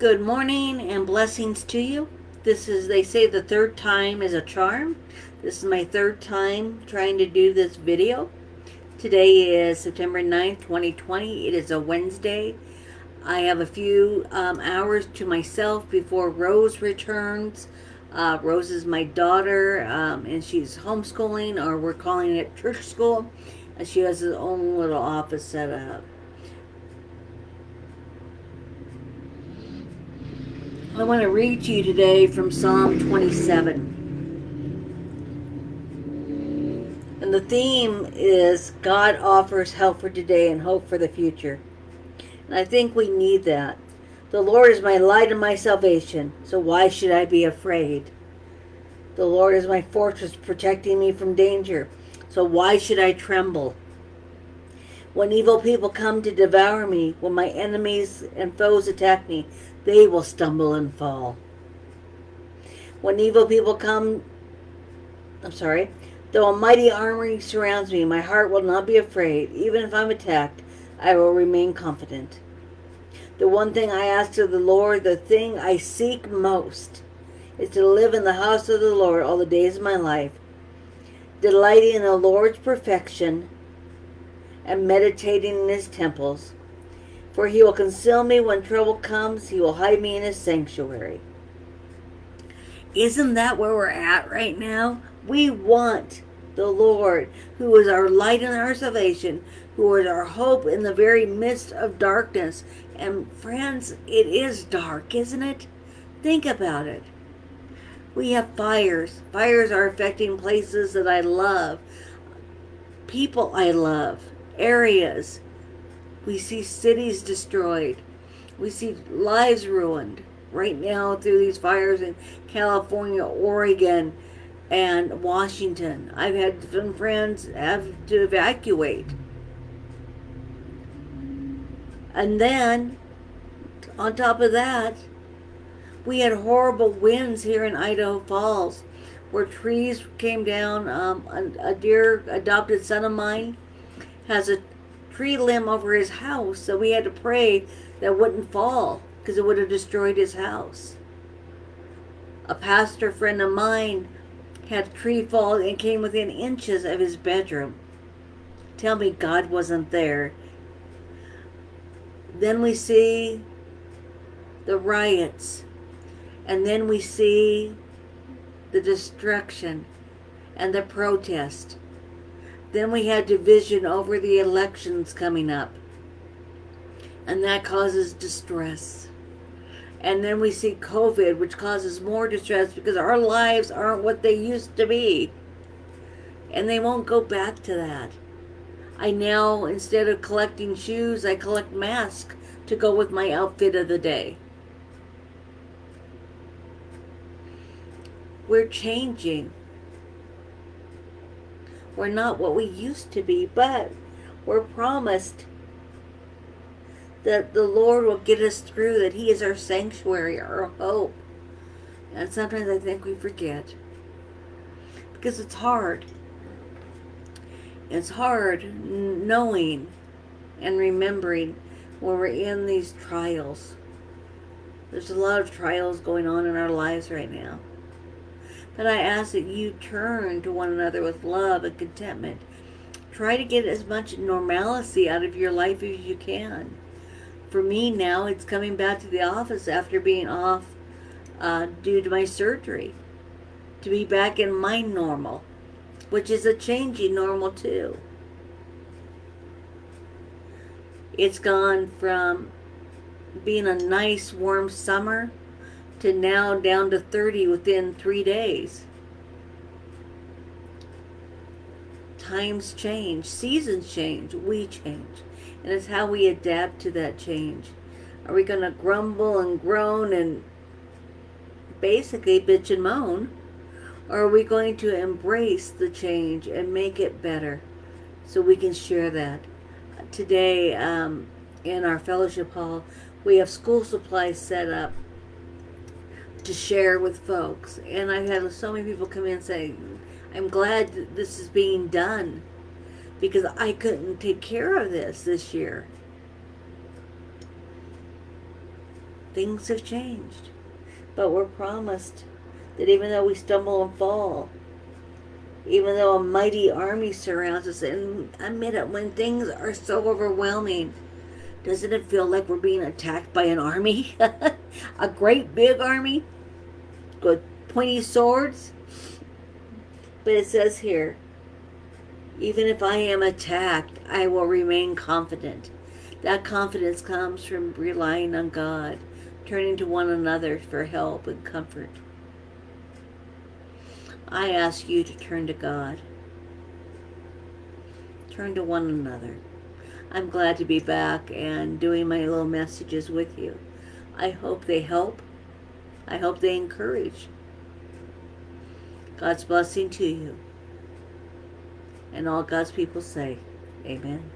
Good morning and blessings to you. This is, they say the third time is a charm. This is my third time trying to do this video. Today is September 9th, 2020. It is a Wednesday. I have a few hours to myself before Rose returns. Rose is my daughter, and she's homeschooling, or we're calling it church school. She has her own little office set up. I want to read to you today from Psalm 27. And the theme is God offers help for today and hope for the future. And I think we need that. The Lord is my light and my salvation, so why should I be afraid? The Lord is my fortress, protecting me from danger, so why should I tremble? When evil people come to devour me, when my enemies and foes attack me, they will stumble and fall. When evil people come, though a mighty army surrounds me, my heart will not be afraid. Even if I'm attacked, I will remain confident. The one thing I ask of the Lord, the thing I seek most, is to live in the house of the Lord all the days of my life, delighting in the Lord's perfection and meditating in his temples. For he will conceal me when trouble comes. He will hide me in his sanctuary. Isn't that where we're at right now? We want the Lord, who is our light and our salvation, who is our hope in the very midst of darkness. And friends, it is dark, isn't it? Think about it. We have fires. Fires are affecting places that I love, people I love, areas. We see cities destroyed. We see lives ruined right now through these fires in California, Oregon, and Washington. I've had some friends have to evacuate. And then, on top of that, we had horrible winds here in Idaho Falls where trees came down. A dear adopted son of mine has a tree limb over his house, so we had to pray that wouldn't fall because it would have destroyed his house. A pastor friend of mine had a tree fall and came within inches of his bedroom. Tell me God wasn't there. Then we see the riots, and then we see the destruction and the protest. Then we had division over the elections coming up, and that causes distress. And then we see COVID, which causes more distress because our lives aren't what they used to be, and they won't go back to that. I now, instead of collecting shoes, I collect masks to go with my outfit of the day. We're changing. We're not what we used to be, but we're promised that the Lord will get us through, that he is our sanctuary, our hope. And sometimes I think we forget because it's hard. It's hard knowing and remembering when we're in these trials. There's a lot of trials going on in our lives right now. But I ask that you turn to one another with love and contentment. Try to get as much normalcy out of your life as you can. For me now, it's coming back to the office after being off due to my surgery. To be back in my normal, which is a changing normal too. It's gone from being a nice warm summer to now down to 30 within 3 days. Times change, seasons change, we change. And it's how we adapt to that change. Are we going to grumble and groan and basically bitch and moan? Or are we going to embrace the change and make it better so we can share that? Today, in our fellowship hall, we have school supplies set up to share with folks. And I've had so many people come in and say, I'm glad that this is being done because I couldn't take care of this year. Things have changed. But we're promised that even though we stumble and fall, even though a mighty army surrounds us, and admit it, when things are so overwhelming, doesn't it feel like we're being attacked by an army? A great big army with pointy swords? But it says here, even if I am attacked, I will remain confident. That confidence comes from relying on God, turning to one another for help and comfort. I ask you to turn to God. Turn to one another. I'm glad to be back and doing my little messages with you. I hope they help. I hope they encourage. God's blessing to you. And all God's people say, amen.